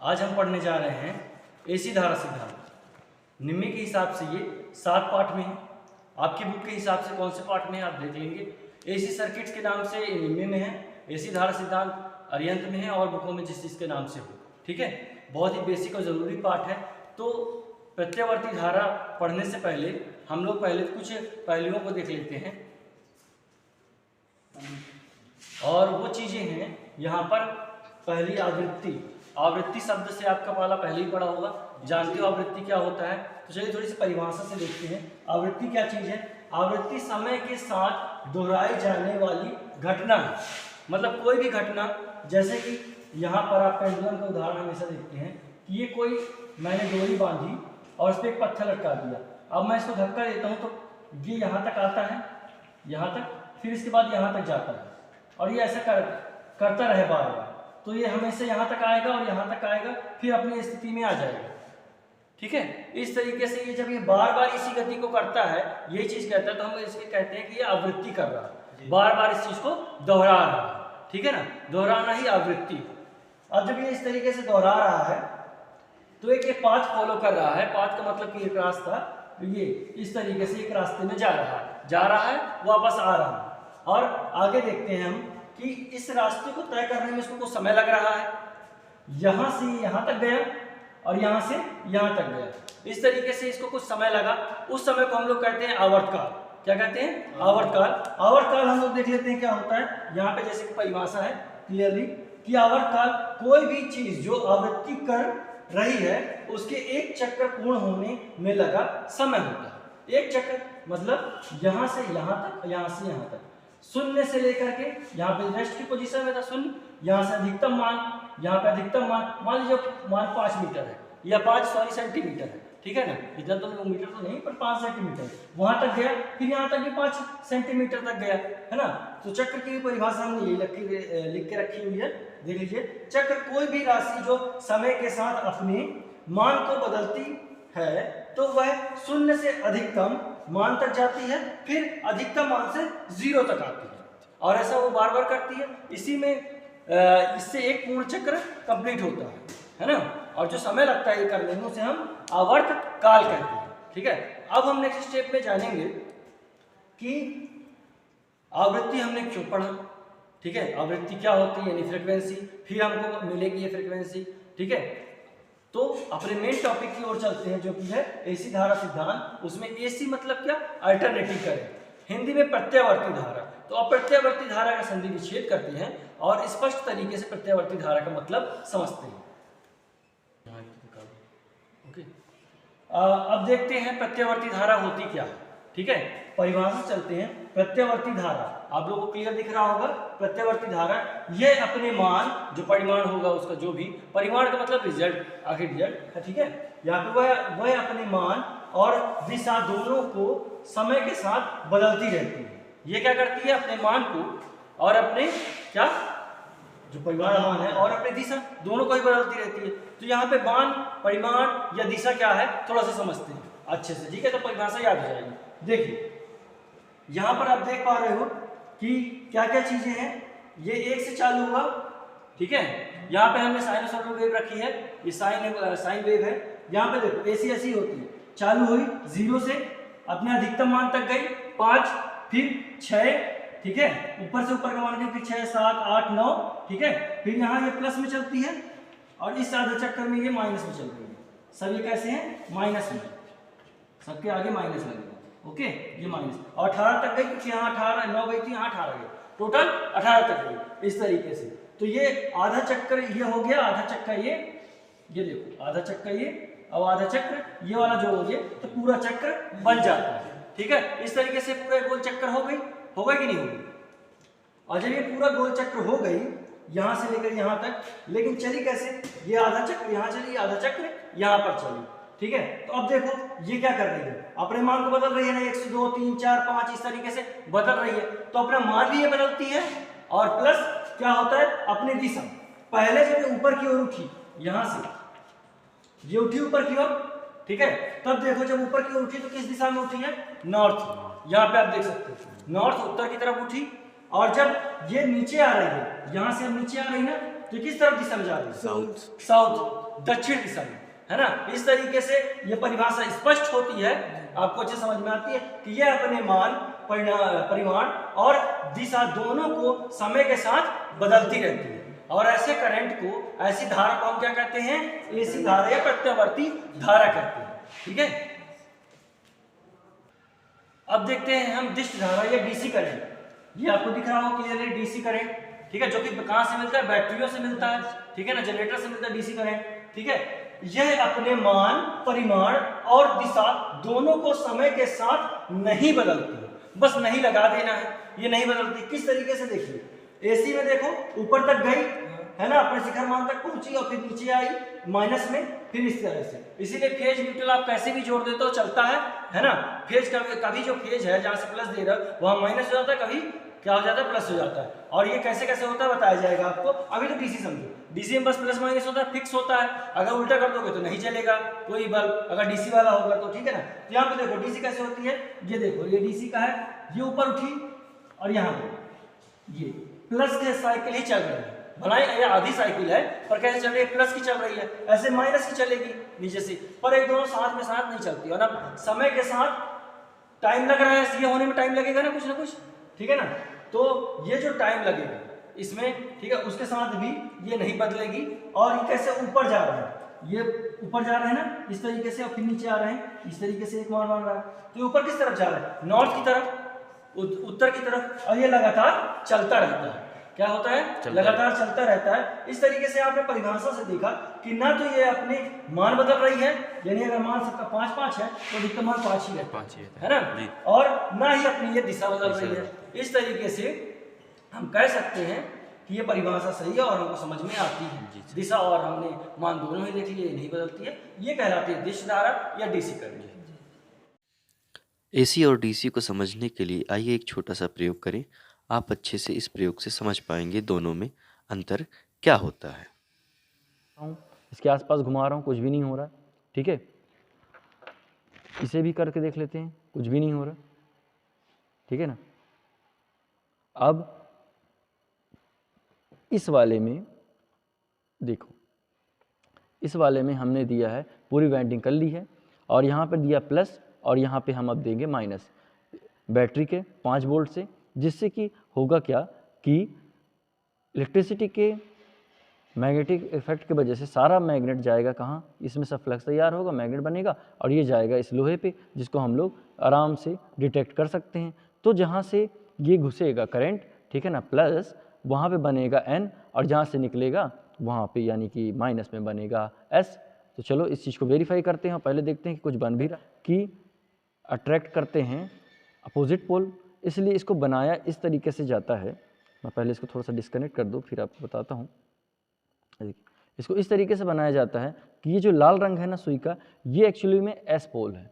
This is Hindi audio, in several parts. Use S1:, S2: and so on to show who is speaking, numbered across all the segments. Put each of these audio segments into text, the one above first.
S1: आज हम पढ़ने जा रहे हैं एसी धारा सिद्धांत। निम्न के हिसाब से ये 7 पार्ट में है। आपकी बुक के हिसाब से कौन से पार्ट में है आप देख लेंगे। एसी सर्किट्स के नाम से निम्न में है, एसी धारा सिद्धांत अरिहंत में है और बुकों में जिस चीज़ के नाम से हो। ठीक है, बहुत ही बेसिक और ज़रूरी पार्ट है। तो प्रत्यावर्ती धारा पढ़ने से पहले हम लोग पहले कुछ पहलुओं को देख लेते हैं और वो चीज़ें हैं यहाँ पर। पहली आवृत्ति। आवृत्ति शब्द से आपका पाला पहले ही पढ़ा होगा, जानते हो आवृत्ति क्या होता है। तो चलिए थोड़ी सी परिभाषा से देखते हैं आवृत्ति क्या चीज़ है। आवृत्ति समय के साथ दोहराई जाने वाली घटना है। मतलब कोई भी घटना, जैसे कि यहाँ पर आप पेंडुलम का उदाहरण हमेशा देखते हैं कि ये कोई मैंने डोरी बांधी और उस पर एक पत्थर लटका दिया। अब मैं इसको धक्का देता हूँ तो ये यहाँ तक आता है, यहाँ तक, फिर इसके बाद यहाँ तक जाता है और ये ऐसा करता रहे बार बार। तो ये हमेशा यहाँ तक आएगा और यहाँ तक आएगा, फिर अपनी स्थिति में आ जाएगा। ठीक है, इस तरीके से ये जब ये बार बार इसी गति को करता है, ये चीज़ कहता है, तो हम इसके कहते हैं कि ये आवृत्ति कर रहा है, बार बार इस चीज़ को दोहरा रहा है। ठीक है ना, दोहराना ही आवृत्ति। अब जब ये इस तरीके से दोहरा रहा है तो एक पाथ फॉलो कर रहा है। पाथ का मतलब कि एक रास्ता, ये इस तरीके से एक रास्ते में जा रहा है, वापस आ रहा है। और आगे देखते हैं हम कि इस रास्ते को तय करने में इसको कुछ समय लग रहा है। यहाँ से यहाँ तक गया और यहाँ से यहाँ तक गया, इस तरीके से इसको कुछ समय लगा। उस समय को हम लोग कहते हैं आवर्तकाल। क्या कहते हैं? आवर्तकाल। आवर्तकाल हम लोग देख लेते हैं क्या होता है। यहाँ पे जैसे कि परिभाषा है क्लियरली कि आवर्तकाल कोई भी चीज जो आवृत्ति कर रही है उसके एक चक्र पूर्ण होने में लगा समय होता है। एक चक्र मतलब यहाँ से यहाँ तक, यहाँ से यहाँ तक, शून्य से लेकर के यहाँ पे रेस्ट की पोजीशन में था शून्य, यहाँ से अधिकतम मान, यहाँ पे अधिकतम मान लीजिए मान 5 मीटर है या 5 सेंटीमीटर है। ठीक है ना, इतना तो मीटर तो नहीं पर 5 सेंटीमीटर वहां तक गया, फिर यहाँ तक भी 5 सेंटीमीटर तक गया, है ना। तो चक्र की परिभाषा हमने यही लिख के रखी हुई है, देख लीजिए। चक्र कोई भी राशि जो समय के साथ अपने मान को बदलती है तो वह शून्य से अधिकतम मान तक जाती है, फिर अधिकतम मान से 0 तक आती है और ऐसा वो बार बार करती है। इसी में इससे एक पूर्ण चक्र कंप्लीट होता है ना। और जो समय लगता है ये करने में उसे हम आवर्त काल कहते हैं। ठीक है, अब हम नेक्स्ट स्टेप में जानेंगे कि आवृत्ति हमने क्यों पढ़ा। ठीक है, आवृत्ति क्या होती है यानी फ्रीक्वेंसी, फिर हमको मिलेगी ये फ्रीक्वेंसी। ठीक है, तो अपने मेन टॉपिक की ओर चलते हैं जो कि है एसी धारा सिद्धांत। उसमें एसी मतलब क्या? अल्टरनेटिव करेंट, हिंदी में प्रत्यावर्ती धारा। तो अब प्रत्यावर्ती धारा का संधि विच्छेद करते हैं और स्पष्ट तरीके से प्रत्यावर्ती धारा का मतलब समझते हैं। ओके, अब देखते हैं प्रत्यावर्ती धारा होती क्या है। ठीक है, परिभाषा चलते हैं। प्रत्यावर्ती धारा आप लोगों को क्लियर दिख रहा होगा। प्रत्यावर्ती धारा ये अपने मान, जो परिमाण होगा उसका, जो भी परिमाण का मतलब रिजल्ट, आखिर रिजल्ट है। ठीक है, यहाँ पे वह अपने मान और दिशा दोनों को समय के साथ बदलती रहती है। ये क्या करती है? अपने मान को और अपने क्या जो परिमाण मान है और अपनी दिशा दोनों को ही बदलती रहती है। तो यहाँ पे मान, परिमाण या दिशा क्या है थोड़ा सा समझते हैं अच्छे से। ठीक है, तो परिभाषा याद हो जाएगी। देखिए यहाँ पर आप देख पा रहे हो कि क्या क्या चीजें हैं। ये 1 से चालू हुआ। ठीक है, यहाँ पे हमने साइनसॉइडल वेव रखी है, ये साइन वेव है। यहाँ पे देखो ऐसी ऐसी होती है, चालू हुई 0 से, अपने अधिकतम मान तक गई 5, फिर 6। ठीक है, ऊपर से ऊपर का मान गई, फिर 6, 7, 8, 9। ठीक है, फिर यहाँ ये प्लस में चलती है और इस आधे चक्कर में ये माइनस में चल रही है। सब ये कैसे हैं? माइनस में, सबके आगे माइनस लगेगा। ओके, ये माइनस और 18 तक गई, क्योंकि यहाँ 18 9 गई थी, यहाँ 18 गई, टोटल 18 तक गई इस तरीके से। तो ये आधा चक्कर ये हो गया, आधा चक्का ये देखो, आधा चक्का ये, अब आधा चक्र ये वाला जो हो गया, तो पूरा चक्र बन जाता है। ठीक है, इस तरीके से पूरा गोल चक्कर हो गई कि नहीं होगी। और जब ये पूरा गोल चक्र हो गई यहाँ से लेकर यहाँ तक, लेकिन चली कैसे? ये आधा चक्र यहाँ चली, आधा चक्र यहाँ पर चली। ठीक है, तो अब देखो ये क्या कर रही है? अपने मान को बदल रही है ना, 1 से 2, 3, 4, 5 इस तरीके से बदल रही है। तो अपना मान भी ये बदलती है और प्लस क्या होता है? अपनी दिशा। पहले जब ऊपर की ओर उठी, यहाँ से ये उठी ऊपर की ओर। ठीक है, तब देखो जब ऊपर की ओर उठी तो किस दिशा में उठी है? नॉर्थ। यहाँ पे आप देख सकते हो नॉर्थ, उत्तर की तरफ उठी। और जब ये नीचे आ रही है, यहाँ से अब नीचे आ रही ना, तो किस तरफ दिशा में जा रही है?
S2: साउथ।
S1: साउथ, दक्षिण दिशा में, है ना। इस तरीके से ये परिभाषा स्पष्ट होती है, आपको अच्छे समझ में आती है कि ये अपने मान, परिमाण और दिशा दोनों को समय के साथ बदलती रहती है। और ऐसे करंट को, ऐसी धारा को हम क्या कहते हैं? एसी धारा या प्रत्यावर्ती धारा कहते हैं, ठीक है। अब देखते हैं हम डिश धारा या डीसी करंट। ये आपको दिख रहा हो क्लियरली, डीसी करंट, ठीक है, जो कि कहां से मिलता है? बैटरियों से मिलता है, ठीक है ना, जनरेटर से मिलता है डीसी करंट, ठीक है। यह अपने मान, परिमाण और दिशा दोनों को समय के साथ नहीं बदलती, बस नहीं लगा देना है, ये नहीं बदलती। किस तरीके से? देखिए, एसी में देखो ऊपर तक गई, है ना, अपने शिखर मान तक पहुंची और फिर नीचे आई माइनस में, फिर इस तरह से। इसीलिए फेज न्यूट्रल आप कैसे भी जोड़ देते हो चलता है ना। फेज कभी जो फेज है जहां से प्लस दे रहा है वहां माइनस हो जाता है, कभी क्या हो जाता है? प्लस हो जाता है। और ये कैसे कैसे होता है बताया जाएगा आपको। अभी तो डीसी समझो, डीसी में बस प्लस माइनस होता है, फिक्स होता है। अगर उल्टा कर दोगे तो नहीं चलेगा कोई बल्ब, अगर डीसी वाला होगा तो, ठीक है ना। तो यहाँ पे देखो डीसी कैसे होती है, ये देखो, ये डीसी का है, ये ऊपर उठी और यहाँ पे ये प्लस के साइकिल ही चल रही है, भलाई ये आधी साइकिल है पर कैसे चल रही है? प्लस की चल रही है, ऐसे माइनस की चलेगी नीचे से, पर एक दोनों साथ में साथ नहीं चलती है ना। समय के साथ टाइम लग रहा है, ये होने में टाइम लगेगा ना कुछ, ठीक है ना। तो ये जो टाइम लगेगा इसमें, ठीक है, उसके साथ भी ये नहीं बदलेगी। और ये कैसे ऊपर जा रहा है, ये ऊपर जा रहा है ना इस तरीके से, और फिर नीचे आ रहे हैं इस तरीके से, एक मान रहा है। तो ऊपर किस तरफ जा रहा है? नॉर्थ की तरफ, उत्तर की तरफ, और ये लगातार चलता रहता है। क्या होता है? लगातार चलता रहता है। इस तरीके से आपने परिभाषा से देखा कि ना तो ये अपने मान बदल रही है, यानी अगर मान सबका 5-5 है तो अधिकतम मान 5 ही रहता है ना, और ना ही अपनी ये दिशा बदल रही है। इस तरीके से हम कह सकते हैं कि ये परिभाषा सही है और हमको समझ में आती है। दिशा और हमने मान दोनों ही देख लिए, नहीं बदलती है, ये कहलाती है दिश धारा या डीसी करंट।
S2: एसी और डीसी को समझने के लिए आइए एक छोटा सा प्रयोग करें। आप अच्छे से इस प्रयोग से समझ पाएंगे दोनों में अंतर क्या होता है।
S3: इसके आसपास घुमा रहा हूँ, कुछ भी नहीं हो रहा, ठीक है। इसे भी करके देख लेते हैं, कुछ भी नहीं हो रहा, ठीक है ना। अब इस वाले में देखो, इस वाले में हमने दिया है, पूरी वाइंडिंग कर ली है, और यहाँ पर दिया प्लस, और यहाँ पे हम अब देंगे माइनस बैटरी के 5 वोल्ट से, जिससे कि होगा क्या कि इलेक्ट्रिसिटी के मैग्नेटिक इफेक्ट की वजह से सारा मैग्नेट जाएगा कहाँ? इसमें सब फ्लक्स तैयार होगा, मैग्नेट बनेगा, और ये जाएगा इस लोहे पे, जिसको हम लोग आराम से डिटेक्ट कर सकते हैं। तो जहाँ से ये घुसेगा करंट, ठीक है ना, प्लस, वहाँ पे बनेगा N, और जहाँ से निकलेगा वहाँ पे यानी कि माइनस में बनेगा S। तो चलो इस चीज़ को वेरीफाई करते हैं, पहले देखते हैं कि कुछ बन भी रहा, कि अट्रैक्ट करते हैं अपोजिट पोल, इसलिए इसको बनाया इस तरीके से जाता है। मैं पहले इसको थोड़ा सा डिस्कनेक्ट कर दूँ, फिर आपको बताता हूँ। इसको इस तरीके से बनाया जाता है कि ये जो लाल रंग है ना सुई का, ये एक्चुअली में S पोल है,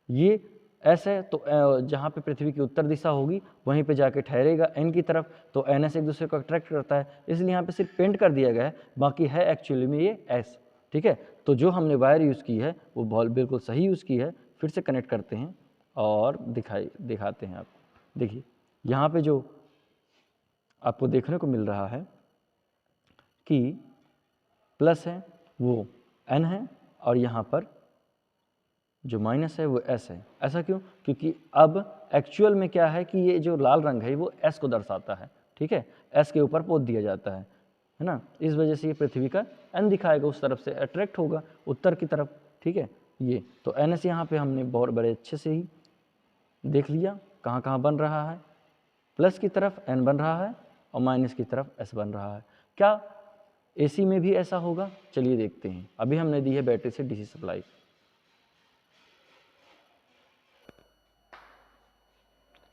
S3: ये S है। तो जहाँ पे पृथ्वी की उत्तर दिशा होगी वहीं पे जाके ठहरेगा N की तरफ, तो NS एक दूसरे को अट्रैक्ट करता है, इसलिए यहाँ पे सिर्फ पेंट कर दिया गया है, बाकी है एक्चुअली में ये S, ठीक है। तो जो हमने वायर यूज़ की है वो बॉल बिल्कुल सही यूज़ की है। फिर से कनेक्ट करते हैं और दिखाते हैं आपको। देखिए यहाँ पे जो आपको देखने को मिल रहा है कि प्लस है वो N है, और यहाँ पर जो माइनस है वो S है। ऐसा क्यों? क्योंकि अब एक्चुअल में क्या है कि ये जो लाल रंग है वो S को दर्शाता है, ठीक है, S के ऊपर पोत दिया जाता है ना। इस वजह से ये पृथ्वी का N दिखाएगा, उस तरफ से अट्रैक्ट होगा उत्तर की तरफ, ठीक है। ये तो NS यहाँ पे हमने बहुत बड़े अच्छे से ही देख लिया कहाँ कहाँ बन रहा है। प्लस की तरफ N बन रहा है और माइनस की तरफ S बन रहा है। क्या AC में भी ऐसा होगा? चलिए देखते हैं। अभी हमने दी है बैटरी से DC सप्लाई,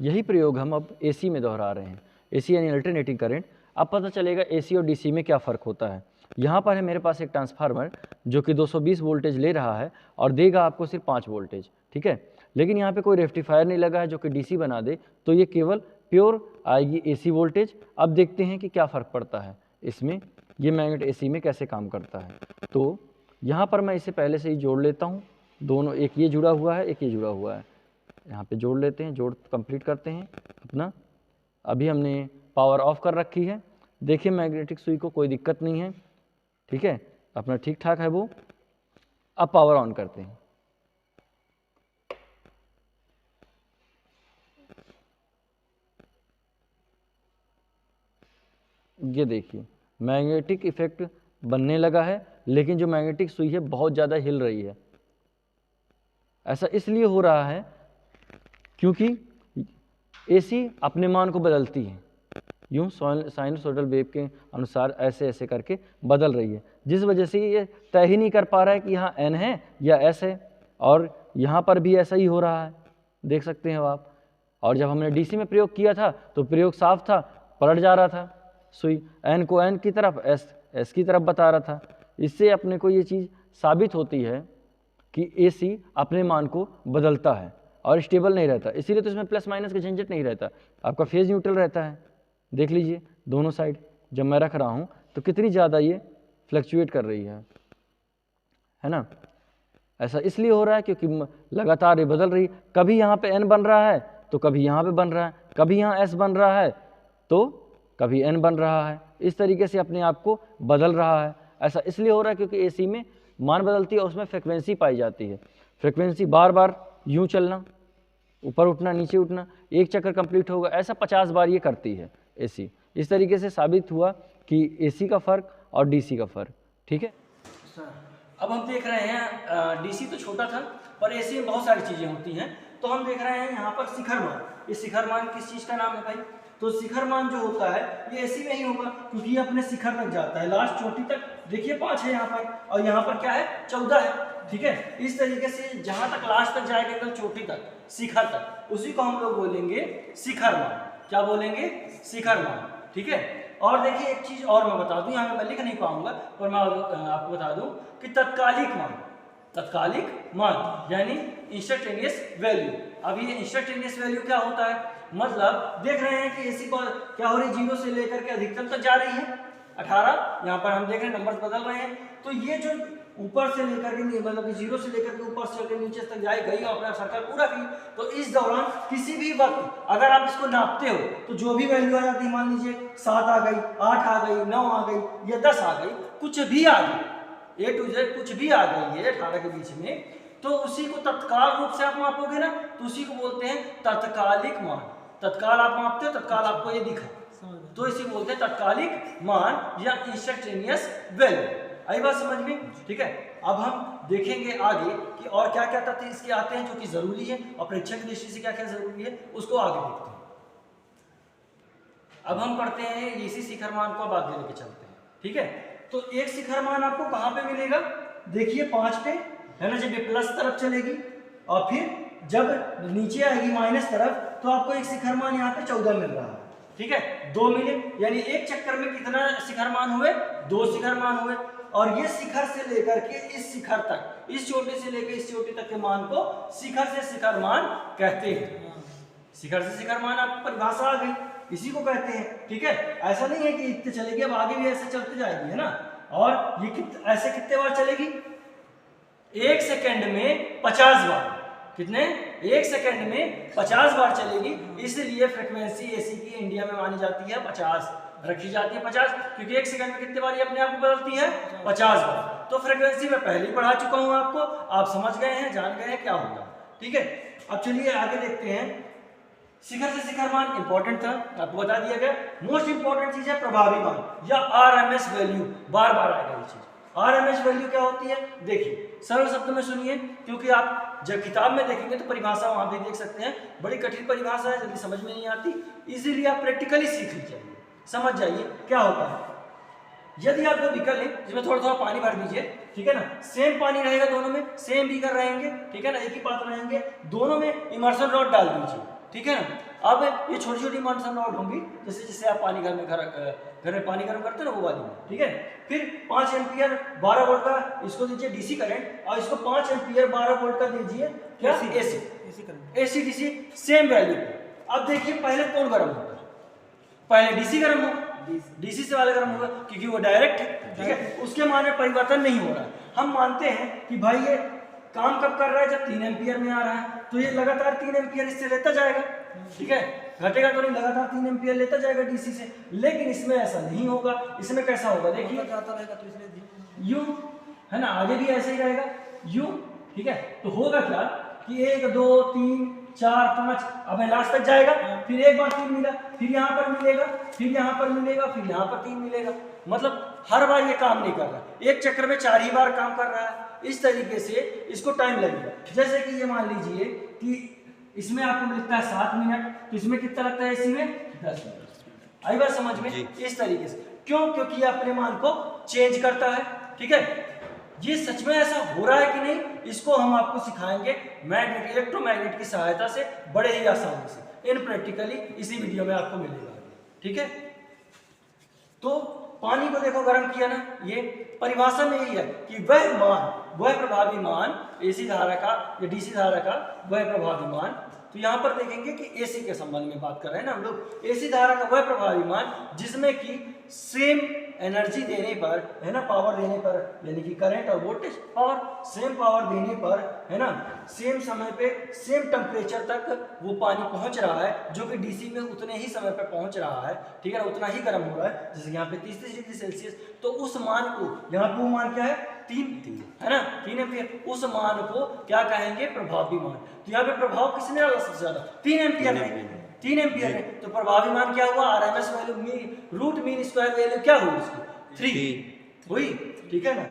S3: यही प्रयोग हम अब AC में दोहरा रहे हैं। AC यानी अल्टरनेटिंग करंट। अब पता चलेगा AC और DC में क्या फ़र्क होता है। यहाँ पर है मेरे पास एक ट्रांसफार्मर जो कि 220 वोल्टेज ले रहा है और देगा आपको सिर्फ 5 वोल्टेज, ठीक है। लेकिन यहाँ पे कोई रेक्टिफायर नहीं लगा है जो कि DC बना दे, तो ये केवल प्योर आएगी AC वोल्टेज। अब देखते हैं कि क्या फ़र्क पड़ता है इसमें, ये मैग्नेट AC में कैसे काम करता है। तो यहाँ पर मैं इसे पहले से ही जोड़ लेता हूँ, दोनों, एक ये जुड़ा हुआ है, एक ये जुड़ा हुआ है, यहाँ पे जोड़ लेते हैं, जोड़ कंप्लीट करते हैं अपना। अभी हमने पावर ऑफ कर रखी है, देखिए मैग्नेटिक सुई को कोई दिक्कत नहीं है, ठीक है, अपना ठीक ठाक है वो। अब पावर ऑन करते हैं। ये देखिए मैग्नेटिक इफेक्ट बनने लगा है, लेकिन जो मैग्नेटिक सुई है बहुत ज़्यादा हिल रही है। ऐसा इसलिए हो रहा है क्योंकि एसी अपने मान को बदलती है, यूँ साइनसोइडल वेव के अनुसार ऐसे ऐसे करके बदल रही है, जिस वजह से ये तय ही नहीं कर पा रहा है कि यहाँ एन है या एस है। और यहाँ पर भी ऐसा ही हो रहा है, देख सकते हैं आप। और जब हमने डीसी में प्रयोग किया था तो प्रयोग साफ था, पलट जा रहा था सुई, एन को एन की तरफ, एस की तरफ बता रहा था। इससे अपने को ये चीज़ साबित होती है कि एसी अपने मान को बदलता है और स्टेबल नहीं रहता, इसीलिए तो इसमें प्लस माइनस का झंझट नहीं रहता, आपका फेज न्यूट्रल रहता है। देख लीजिए दोनों साइड जब मैं रख रहा हूँ तो कितनी ज़्यादा ये फ्लक्चुएट कर रही है ना। ऐसा इसलिए हो रहा है क्योंकि लगातार ये बदल रही है, कभी यहाँ पे एन बन रहा है तो कभी यहाँ पे बन रहा है, कभी यहाँ एस बन रहा है तो कभी एन बन रहा है, इस तरीके से अपने आप को बदल रहा है। ऐसा इसलिए हो रहा है क्योंकि एसी में मान बदलती है और उसमें फ्रिक्वेंसी पाई जाती है। फ्रिक्वेंसी बार बार यूँ चलना, ऊपर उठना नीचे उठना, एक चक्कर कंप्लीट होगा, ऐसा 50 बार ये करती है एसी। इस तरीके से साबित हुआ कि एसी का फ़र्क और डीसी का फ़र्क, ठीक है।
S1: अब हम देख रहे हैं डीसी तो छोटा था पर एसी में बहुत सारी चीज़ें होती हैं, तो हम देख रहे हैं यहाँ पर शिखर मान। ये शिखर मान किस चीज़ का नाम है भाई? तो शिखर मान जो होता है ये एसी में ही होगा क्योंकि ये अपने शिखर तक जाता है, लास्ट चोटी तक। देखिए 5 है यहाँ पर और यहाँ पर क्या है 14 है, ठीक है। इस तरीके से जहाँ तक लास्ट तक जाएगा एकदम चोटी तक, शिखर तक, उसी को हम लोग बोलेंगे शिखर मान। क्या बोलेंगे? शिखर मान, ठीक है। और देखिए एक चीज़ और मैं बता दूं, यहाँ मैं लिख नहीं पाऊंगा पर मैं आपको बता दूं कि तत्कालिक मान, तत्कालिक मान यानी इंस्टेंटेनियस वैल्यू। अब ये इंस्टेंटेनियस वैल्यू क्या होता है? मतलब देख रहे हैं कि एसी पर क्या हो रही है, 0 से लेकर के अधिकतम तक जा रही है 18, यहाँ पर हम देख रहे हैं नंबर बदल रहे हैं। तो ये जो ऊपर से लेकर के मतलब कि 0 से लेकर के ऊपर से नीचे तक जाए गई और अपना सर्कल पूरा की, तो इस दौरान किसी भी वक्त अगर आप इसको नापते हो तो जो भी वैल्यू आ जाती है, मान लीजिए 7 आ गई, 8 आ गई, 9 आ गई या 10 आ गई, कुछ भी आ गई, A to Z कुछ भी आ गई है 18 के बीच में, तो उसी को तत्काल रूप से आप मापोगे ना, तो उसी को बोलते हैं तत्कालिक मान। तत्काल आप मापते हो, तत्काल आपको ये दिखा, तो इसी बोलते हैं तत्कालिक मान या इंस्टेंटेनियस वैल्यू। आई बात समझ में? ठीक है। अब हम देखेंगे आगे कि और क्या क्या तथ्य इसके आते हैं जो कि जरूरी है और परीक्षा की दृष्टि से क्या क्या जरूरी है, उसको आगे देखते हैं। अब हम पढ़ते हैं इसी शिखर मान को अब आगे लेके चलते हैं, ठीक है। तो एक शिखर मान आपको कहाँ पे मिलेगा? देखिए 5 पे है ना, जब ये प्लस तरफ चलेगी और फिर जब नीचे आएगी माइनस तरफ, तो आपको एक शिखर मान यहाँ पे 14 मिल रहा है, ठीक है। 2 मिले यानी एक चक्कर में कितना शिखर मान हुए? 2 शिखर मान हुए। और ये शिखर से लेकर के इस शिखर तक, इस चोटी से लेकर इस चोटी तक के मान को शिखर से शिखर मान कहते हैं। शिखर से शिखर मान आपको परिभाषा आ गई, इसी को कहते हैं, ठीक है। ऐसा नहीं है कि इतने चलेगी, अब आगे भी ऐसे चलते जाएगी, है ना। और ये ऐसे कितने बार चलेगी? 1 सेकंड में 50 बार। कितने? 1 सेकंड में 50 बार चलेगी। इसलिए फ्रिक्वेंसी एसी की इंडिया में मानी जाती है 50, रखी जाती है 50, क्योंकि 1 सेकंड में कितने बार ये अपने आप को बदलती है? 50 बार। तो फ्रिक्वेंसी मैं पहले ही पढ़ा चुका हूं आपको, आप समझ गए हैं, जान गए हैं क्या होगा, ठीक है। अब चलिए आगे देखते हैं। शिखर से शिखर मान इंपॉर्टेंट था, आपको बता दिया गया। मोस्ट इंपॉर्टेंट चीज है प्रभावी मान या आरएमएस वैल्यू, बार बार आएगा ये चीज। आरएमएस वैल्यू क्या होती है? देखिए सरल शब्द में सुनिए, क्योंकि आप जब किताब में देखेंगे तो परिभाषा वहां भी देख सकते हैं, बड़ी कठिन परिभाषा है, जल्दी समझ में नहीं आती, इसीलिए आप प्रैक्टिकली सीख लीजिए, समझ जाइए क्या होता है। यदि आप 2 बीकर लें जिसमें थोड़ा थोड़ा पानी भर दीजिए, ठीक है ना, सेम पानी रहेगा दोनों में, सेम बीकर रहेंगे, ठीक है ना, एक ही पात्र रहेंगे, दोनों में इमर्शन रॉड डाल दीजिए, ठीक है ना। अब ये छोटी छोटी इमर्शन रॉड होंगी, जैसे जैसे आप पानी घर में पानी गर्म करते हैं ना, वो वाली, ठीक है। फिर 5 एम्पियर 12 वोल्ट का इसको दीजिए डीसी करंट, और इसको 5 एम्पियर 12 वोल्ट का दीजिए क्या? AC current, AC DC same value. अब देखिए पहले कौन गर्म होगा? पहले डीसी गर्म होगा, डीसी से वाला गर्म होगा क्योंकि वो डायरेक्ट है, ठीक है, उसके मान में परिवर्तन नहीं हो रहा है। हम मानते हैं कि भाई ये काम कब कर रहा है? जब 3 एम्पियर में आ रहा है, तो ये लगातार 3 एम्पियर इससे लेता जाएगा, ठीक है। घटेगा तो नहीं, लगातार 3 एम्पियर लेता जाएगा डीसी से। लेकिन इसमें ऐसा नहीं होगा। इसमें कैसा होगा, देखिए
S4: जाता रहेगा तो इसलिए
S1: यू है ना, आगे भी ऐसे ही रहेगा यू, ठीक है। तो होगा क्या कि 1 2 3 4 5, अब लास्ट तक जाएगा, फिर एक बार 3 मिला, फिर यहाँ पर मिलेगा, फिर यहाँ पर मिलेगा, फिर यहाँ पर 3 मिलेगा। मतलब हर बार ये काम नहीं कर रहा, एक चक्र में 4 ही बार काम कर रहा है। इस तरीके से इसको टाइम लगेगा। जैसे कि ये मान लीजिए कि इसमें आपको मिलता है 7 मिनट, तो इसमें कितना लगता है, इसी में 10 मिनट। आई बात समझ में? इस तरीके से क्यों, क्योंकि ये अपने मान को चेंज करता है, ठीक है। ये सच में ऐसा हो रहा है कि नहीं, इसको हम आपको सिखाएंगे मैग्नेट, इलेक्ट्रोमैग्नेट की सहायता से, बड़े ही आसानी से, इन प्रैक्टिकली इसी वीडियो में आपको मिलेगा, ठीक है। तो पानी को देखो गर्म किया ना, ये परिभाषा में यही है कि वह मान, वह प्रभावी मान एसी धारा का या डीसी धारा का वह प्रभावी मान। तो यहाँ पर देखेंगे कि एसी के संबंध में बात कर रहे हैं ना हम लोग। एसी धारा का वह प्रभावी मान जिसमें कि सेम एनर्जी देने पर, है ना, पावर देने पर, यानी कि करंट और वोल्टेज, पावर सेम पावर देने पर, है ना, सेम समय पे सेम टेम्परेचर तक वो पानी पहुंच रहा है, जो कि डीसी में उतने ही समय पे पहुंच रहा है, ठीक है ना, उतना ही गर्म हो रहा है। जैसे यहाँ पे 30 डिग्री सेल्सियस, तो उस मान को, यहाँ पे वो मान क्या है, 3 है ना, 3 एम्पियर, उस मान को क्या कहेंगे, प्रभावी मान। तो यहाँ पे प्रभाव किसने डाला सबसे ज्यादा, 3 एम्पियर है, 3 एम्पियर है। तो प्रभावी मान क्या हुआ, RMS value root mean square value क्या हुई उसकी, 3 हुई, ठीक है ना।